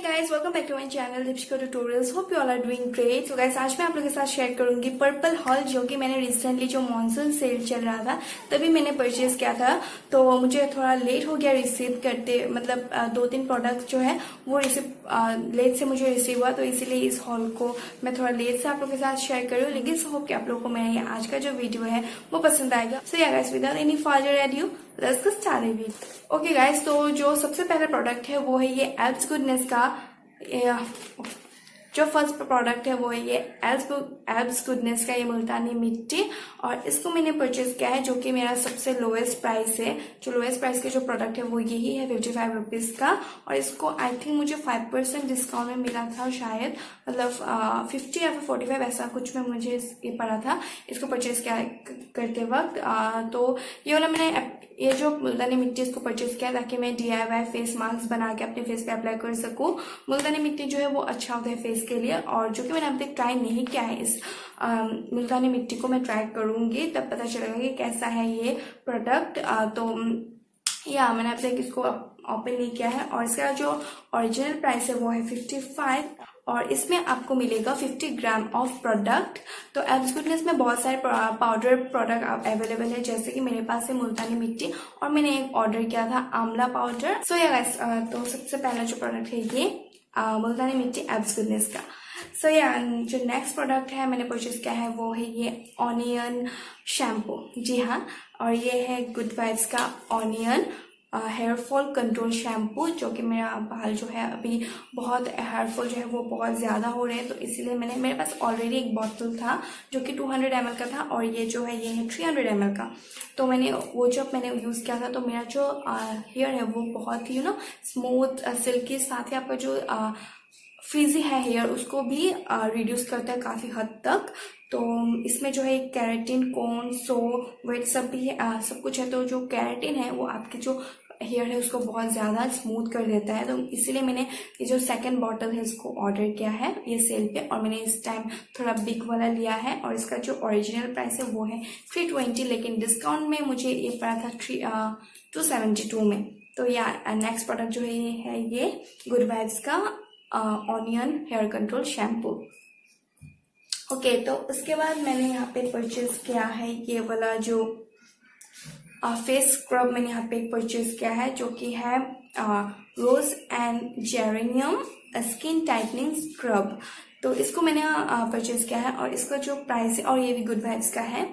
Guys, welcome back to my channel Dipshika tutorials. Hope you all are doing great. So guys, आज मैं आप लोगों के साथ शेयर करूंगी पर्पल हॉल, जो कि मैंने रिसेंटली जो मॉनसून सेल चल रहा था तभी मैंने परचेज किया था। तो मुझे थोड़ा लेट हो गया रिसीव करते, मतलब 2-3 प्रोडक्ट जो है वो लेट से मुझे रिसीव हुआ, तो इसीलिए इस हॉल को मैं थोड़ा लेट से आप लोगों के साथ शेयर कर रही हूँ। लेकिन सो होप कि आप लोगों को मेरा ये आज का जो वीडियो है वो पसंद आएगा। सो yeah guys, without any further edu let's get started. Okay guys, तो जो सबसे पहला प्रोडक्ट है वो है ये एब्स गुडनेस का। जो फर्स्ट प्रोडक्ट है वो है ये एब्स गुडनेस का ये मुल्तानी मिट्टी, और इसको मैंने परचेज किया है, जो कि मेरा सबसे लोएस्ट प्राइस है। जो लोएस्ट प्राइस के जो प्रोडक्ट है वो यही है, 55 रुपीज का। और इसको आई थिंक मुझे 5% डिस्काउंट में मिला था शायद, मतलब 50 या फिर 45 ऐसा कुछ में मुझे ये पड़ा था इसको परचेज किया करते वक्त। तो ये वाला मैंने ये जो मुल्तानी मिट्टी इसको परचेज किया ताकि मैं DIY फेस मास्क बना के अपने फेस पे अप्लाई कर सकूं। मुल्तानी मिट्टी जो है वो अच्छा होता है फेस के लिए, और जो कि मैंने अब तक ट्राई नहीं किया है, इस मुल्तानी मिट्टी को मैं ट्राई करूंगी, तब पता चलेगा कि कैसा है ये प्रोडक्ट। तो या मैंने अब तक इसको ओपन नहीं किया है। और इसका जो ओरिजिनल प्राइस है वो है 55, और इसमें आपको मिलेगा 50 ग्राम ऑफ प्रोडक्ट। तो एब्स गुडनेस में बहुत सारे पाउडर प्रोडक्ट अवेलेबल है, जैसे कि मेरे पास है मुल्तानी मिट्टी, और मैंने एक ऑर्डर किया था आंवला पाउडर। सो या गाइस, तो सबसे पहला जो प्रोडक्ट है ये मुल्तानी मिट्टी एब्स गुडनेस का। सो या जो नेक्स्ट प्रोडक्ट है मैंने परचेज किया है वो है ये ऑनियन शैम्पू। जी हाँ, और ये है गुड वाइब्स का onion hair fall control shampoo, जो कि मेरा बाल जो है अभी बहुत हेयर फॉल जो है वो बहुत ज़्यादा हो रहे हैं, तो इसीलिए मेरे पास ऑलरेडी एक बॉटल था जो कि 200 ml का था, और ये जो है ये है 300 ml का। तो जब मैंने यूज़ किया था तो मेरा जो हेयर है वो बहुत ही स्मूथ सिल्की, साथ ही आपका जो फ्रीजी है हेयर उसको भी रिड्यूस करता है काफ़ी हद तक। तो इसमें जो है कैरेटिन, कॉर्न, सो वेट सब भी सब कुछ है। तो जो कैरेटिन है वो आपके जो हेयर है उसको बहुत ज़्यादा स्मूथ कर देता है, तो इसीलिए मैंने ये जो सेकंड बॉटल है इसको ऑर्डर किया है ये सेल पे, और मैंने इस टाइम थोड़ा बिग वाला लिया है। और इसका जो ओरिजिनल प्राइस है वो है 320, लेकिन डिस्काउंट में मुझे ये पड़ा था 272 में। तो या नेक्स्ट प्रोडक्ट जो है ये गुड वाइब्स का onion hair control shampoo. Okay, तो उसके बाद मैंने यहाँ पे परचेज किया है ये वाला जो फेस स्क्रब मैंने यहाँ पे परचेज किया है, जो कि है rose and geranium skin tightening scrub. तो इसको मैंने परचेज किया है, और इसका जो प्राइस है, और ये भी गुड वाइब्स का है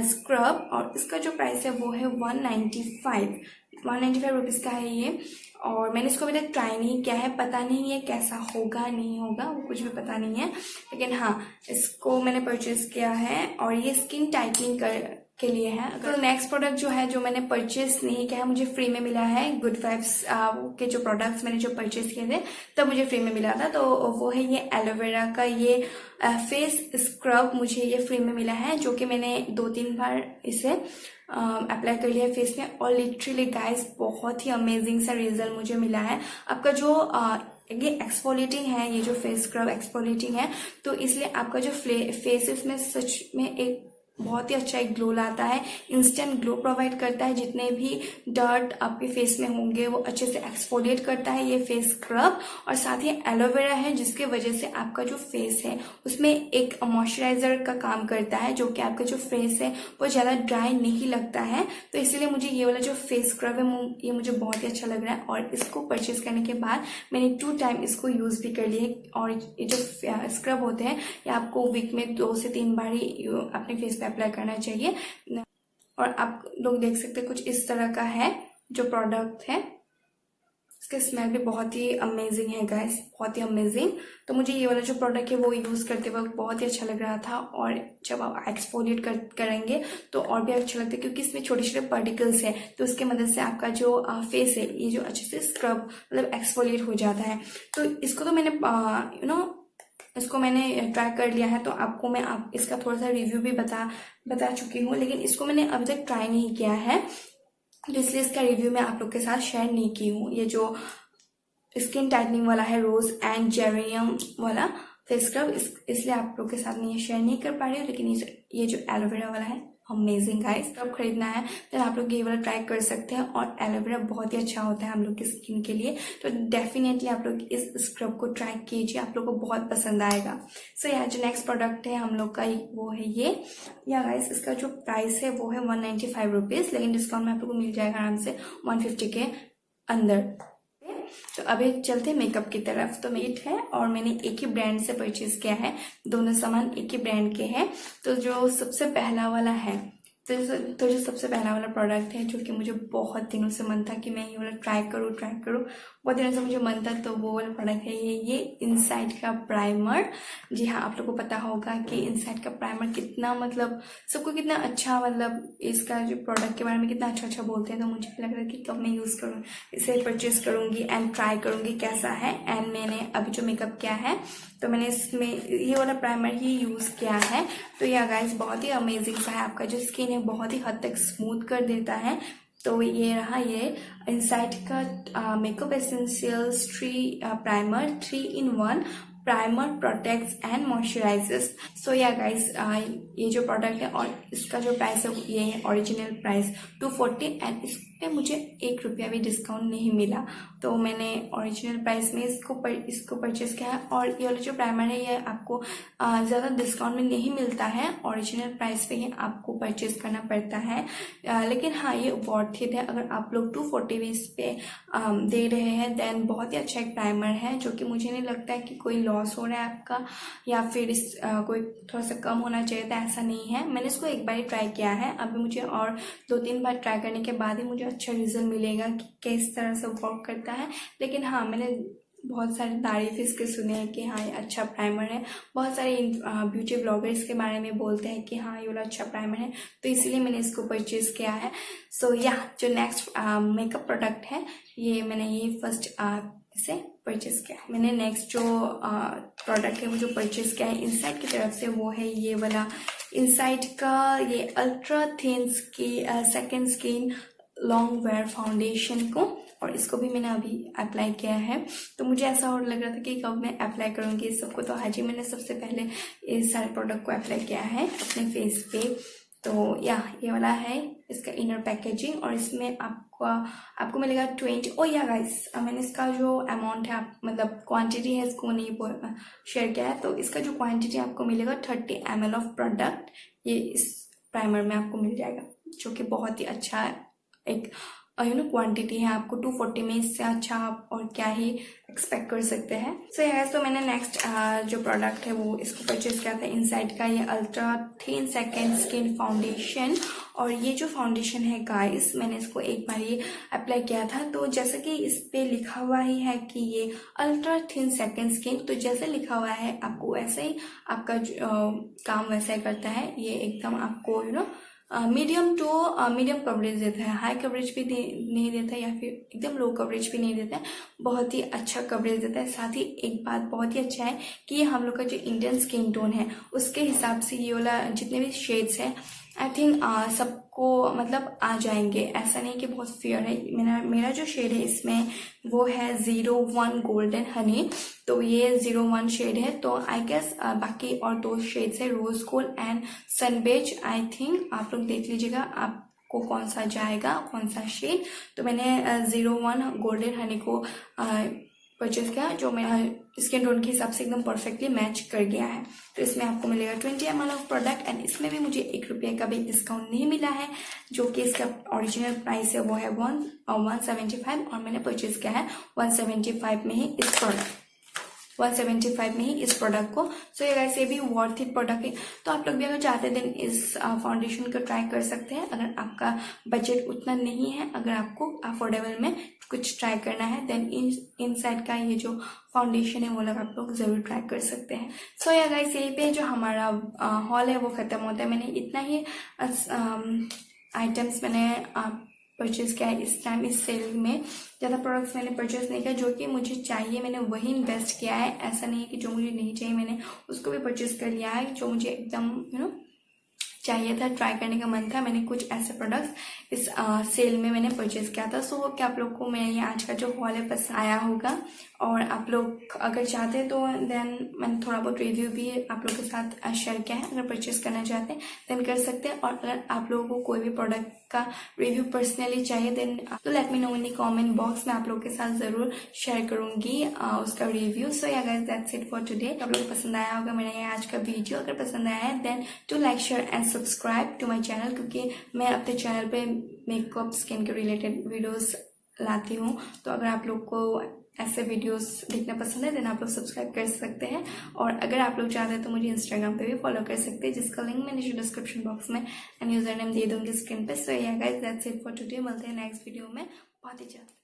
स्क्रब, और इसका जो प्राइस है वो है 195 रुपीज़ का है ये। और मैंने इसको अभी तक ट्राई नहीं किया है, पता नहीं है कैसा होगा नहीं होगा, वो कुछ भी पता नहीं है, लेकिन हाँ इसको मैंने परचेज किया है, और ये स्किन टाइटनिंग के लिए है। तो नेक्स्ट प्रोडक्ट जो है जो मैंने परचेज नहीं किया है, मुझे फ्री में मिला है। गुड वाइब्स के जो प्रोडक्ट्स मैंने जो परचेज किए थे तब मुझे फ्री में मिला था, तो वो है ये एलोवेरा का ये फेस स्क्रब, मुझे ये फ्री में मिला है, जो कि मैंने 2-3 बार इसे अप्लाई कर लिया फेस में, और लिटरली गाइस बहुत ही अमेजिंग सा रिजल्ट मुझे मिला है। आपका जो ये एक्सफोलिएटिंग है, ये जो फेस स्क्रब एक्सफोलिएटिंग है, तो इसलिए आपका जो फेस है उसमें सच में एक बहुत ही अच्छा एक ग्लो लाता है, इंस्टेंट ग्लो प्रोवाइड करता है। जितने भी डर्ट आपके फेस में होंगे वो अच्छे से एक्सफोलिएट करता है ये फेस स्क्रब, और साथ ही एलोवेरा है जिसके वजह से आपका जो फेस है उसमें एक मॉइस्चराइजर का काम करता है, जो कि आपका जो फेस है वो ज़्यादा ड्राई नहीं लगता है। तो इसीलिए मुझे ये वाला जो फेस स्क्रब है ये मुझे बहुत ही अच्छा लग रहा है, और इसको परचेज करने के बाद मैंने 2 टाइम इसको यूज़ भी कर लिया। और ये जो स्क्रब होते हैं ये आपको वीक में 2 से 3 बार ही अपने फेस अप्लाई करना चाहिए। और आप लोग देख सकते हैं कुछ इस तरह का है जो प्रोडक्ट है, इसका स्मेल भी बहुत ही अमेजिंग है गाइस, बहुत ही अमेजिंग। तो मुझे ये वाला जो प्रोडक्ट है वो यूज़ करते वक्त बहुत ही अच्छा लग रहा था, और जब आप एक्सफोलिएट करेंगे तो और भी अच्छा लगता है, क्योंकि इसमें छोटे छोटे पार्टिकल्स है, तो उसकी मदद से आपका जो फेस है ये जो अच्छे से स्क्रब मतलब एक्सफोलिएट हो जाता है। तो इसको तो मैंने इसको मैंने ट्राई कर लिया है, तो आपको मैं इसका थोड़ा सा रिव्यू भी बता चुकी हूँ, लेकिन इसको मैंने अभी तक ट्राई नहीं किया है, तो इसलिए इसका रिव्यू मैं आप लोग के साथ शेयर नहीं की हूँ। ये जो स्किन टाइटनिंग वाला है रोज एंड जेरेनियम वाला फेस स्क्रब, इसलिए आप लोग के साथ मैं ये शेयर नहीं कर पा रही हूँ, लेकिन ये जो एलोवेरा वाला है अमेजिंग गाइस। स्क्रब खरीदना है तो आप लोग ये वाला ट्राई कर सकते हैं और एलोवेरा बहुत ही अच्छा होता है हम लोग की स्किन के लिए, तो डेफिनेटली आप लोग इस स्क्रब को ट्राई कीजिए, आप लोग को बहुत पसंद आएगा। सो यार जो नेक्स्ट प्रोडक्ट है हम लोग का वो है ये या गाइस, इसका जो प्राइस है वो है 195 रुपीज़, लेकिन डिस्काउंट में आप लोग को मिल जाएगा आराम से 150 के अंदर। तो अभी चलते हैं मेकअप की तरफ। तो मेट है और मैंने एक ही ब्रांड से परचेज किया है, दोनों सामान एक ही ब्रांड के हैं। तो जो सबसे पहला वाला है तो जो सबसे पहला वाला प्रोडक्ट है जो कि मुझे बहुत दिनों से मन था कि मैं ये वाला ट्राई करूँ, बहुत दिनों से मुझे मन था, तो वो वाला प्रोडक्ट है ये इनसाइड का प्राइमर। जी हाँ, आप लोग को पता होगा कि इनसाइड का प्राइमर कितना मतलब सबको कितना अच्छा, मतलब इसका जो प्रोडक्ट के बारे में कितना अच्छा बोलते हैं। तो मुझे लग रहा है कि कब मैं यूज़ करूँ, इसे परचेज करूँगी एंड ट्राई करूँगी कैसा है। एंड मैंने अभी जो मेकअप किया है तो मैंने इसमें ये वाला प्राइमर ही यूज़ किया है। तो यह गाइस बहुत ही अमेजिंग सा है, आपका जो स्किन है बहुत ही हद तक स्मूथ कर देता है। तो ये रहा ये इनसाइड का makeup essentials 3 primer 3 in 1 primer protects and moisturisers. So yeah guys ये जो प्रोडक्ट है और इसका जो प्राइस है ये है ओरिजिनल प्राइस 240 एंड इस पे मुझे 1 रुपया भी डिस्काउंट नहीं मिला, तो मैंने ओरिजिनल प्राइस में इसको परचेज किया है। और ये वाला जो प्राइमर है ये आपको ज़्यादा डिस्काउंट में नहीं मिलता है, ओरिजिनल प्राइस पे ही आपको परचेज करना पड़ता है। लेकिन हाँ ये वर्थ इट है, अगर आप लोग 240 भी इस पे दे रहे हैं देन बहुत ही अच्छा एक प्राइमर है, जो कि मुझे नहीं लगता है कि कोई लॉस हो रहा है आपका या फिर कोई थोड़ा सा कम होना चाहिए था, ऐसा नहीं है। मैंने इसको एक बार ही ट्राई किया है, अभी मुझे और 2-3 बार ट्राई करने के बाद ही मुझे अच्छा रिजल्ट मिलेगा कि किस तरह से वर्क करता है। लेकिन हाँ मैंने बहुत सारी तारीफ इसके सुने हैं कि हाँ ये अच्छा प्राइमर है, बहुत सारे ब्यूटी ब्लॉगर्स इसके बारे में बोलते हैं कि हाँ ये वाला अच्छा प्राइमर है, तो इसीलिए मैंने इसको परचेज किया है। सो या जो नेक्स्ट मेकअप प्रोडक्ट है ये मैंने ये फर्स्ट इसे परचेज किया है। मैंने नेक्स्ट जो प्रोडक्ट है वो जो परचेज किया है इनसाइड की तरफ से वो है ये वाला इनसाइड का ये ultra thin second skin long where foundation को, और इसको भी मैंने अभी अप्लाई किया है। तो मुझे ऐसा और लग रहा था कि कब मैं अप्लाई करूँगी इस सबको, तो आज ही मैंने सबसे पहले इस सारे प्रोडक्ट को अप्लाई किया है अपने फेस पे। तो या ये वाला है इसका इनर पैकेजिंग और इसमें आपको मिलेगा 20। ओ या गाइस मैंने इसका जो अमाउंट है मतलब क्वांटिटी है इसको नहीं शेयर किया है, तो इसका जो क्वांटिटी आपको मिलेगा 30 ml ऑफ प्रोडक्ट ये इस प्राइमर में आपको मिल जाएगा, जो कि बहुत ही अच्छा एक क्वांटिटी है। आपको 240 में इससे अच्छा आप और क्या ही एक्सपेक्ट कर सकते हैं। सो यस तो मैंने नेक्स्ट जो प्रोडक्ट है वो इसको परचेज किया था इनसाइड का ये ultra thin second skin foundation. और ये जो फाउंडेशन है गाइस मैंने इसको एक बार ही अप्लाई किया था, तो जैसे कि इस पे लिखा हुआ ही है कि ये अल्ट्रा थिन सेकंड स्किन, तो जैसे लिखा हुआ है आपको वैसे ही आपका काम वैसा ही करता है। ये एकदम आपको मीडियम टू मीडियम कवरेज देता है, हाई कवरेज भी नहीं देता है या फिर एकदम लो कवरेज भी नहीं देता है, बहुत ही अच्छा कवरेज देता है। साथ ही एक बात बहुत ही अच्छा है कि ये हम लोग का जो इंडियन स्किन टोन है उसके हिसाब से ये वाला जितने भी शेड्स हैं आई थिंक सबको मतलब आ जाएंगे, ऐसा नहीं कि बहुत फेयर है। मेरा जो शेड है इसमें वो है 01 गोल्डन हनी, तो ये 01 शेड है। तो आई गेस बाकी और 2 शेड्स है rose gold and sun beige. I think आप लोग देख लीजिएगा आपको कौन सा जाएगा कौन सा शेड। तो मैंने 01 गोल्डन हनी को परचेज किया जो मेरा स्किन टोन के हिसाब से एकदम परफेक्टली मैच कर गया है। तो इसमें आपको मिलेगा 20 ml ऑफ प्रोडक्ट एंड इसमें भी मुझे 1 रुपये का भी डिस्काउंट नहीं मिला है, जो कि इसका ओरिजिनल प्राइस है वो है 175 और मैंने परचेज किया है 175 में ही इस प्रोडक्ट 175 में ही इस प्रोडक्ट को। सो ये गाइस ये भी वर्थ इट प्रोडक्ट है, तो आप लोग भी अगर चाहते हैं देन इस फाउंडेशन को ट्राई कर सकते हैं। अगर आपका बजट उतना नहीं है, अगर आपको अफोर्डेबल में कुछ ट्राई करना है देन इनसाइड का ये जो फाउंडेशन है वो लोग आप लोग जरूर ट्राई कर सकते हैं। सो या गाइस यही पे जो हमारा हॉल है वो खत्म होता है। मैंने इतना ही आइटम्स मैंने परचेज किया है इस टाइम इस सेल में, ज़्यादा प्रोडक्ट्स मैंने परचेज नहीं किया, जो कि मुझे चाहिए मैंने वही इन्वेस्ट किया है। ऐसा नहीं है कि जो मुझे नहीं चाहिए मैंने उसको भी परचेज कर लिया है, जो मुझे एकदम चाहिए था ट्राई करने का मन था मैंने कुछ ऐसे प्रोडक्ट्स इस सेल में मैंने परचेज किया था। सो क्या आप लोग को मेरा ये आज का जो हॉल है पसंद आया होगा और आप लोग अगर चाहते हैं तो देन मैंने थोड़ा बहुत रिव्यू भी आप लोग के साथ शेयर किया है, अगर परचेज करना चाहते हैं देन कर सकते हैं। और अगर आप लोगों को कोई भी प्रोडक्ट का रिव्यू पर्सनली चाहिए देन तो let me know in the comment box, मैं आप लोग के साथ जरूर शेयर करूंगी उसका review. So yeah guys that's it for today. आप लोग को पसंद आया होगा मेरा ये आज का वीडियो, अगर पसंद आया है then to like share and subscribe to my channel, क्योंकि मैं अपने चैनल पे मेकअप स्किन के रिलेटेड वीडियोस लाती हूँ। तो अगर आप लोग को ऐसे वीडियोस देखना पसंद है देन आप लोग सब्सक्राइब कर सकते हैं। और अगर आप लोग चाहते हैं तो मुझे इंस्टाग्राम पे भी फॉलो कर सकते हैं, जिसका लिंक मैं नीचे डिस्क्रिप्शन बॉक्स में एंड यूजर नेम दे दूंगी स्क्रीन पे। सो yeah guys that's it for today, मिलते हैं नेक्स्ट वीडियो में बहुत ही जल्द।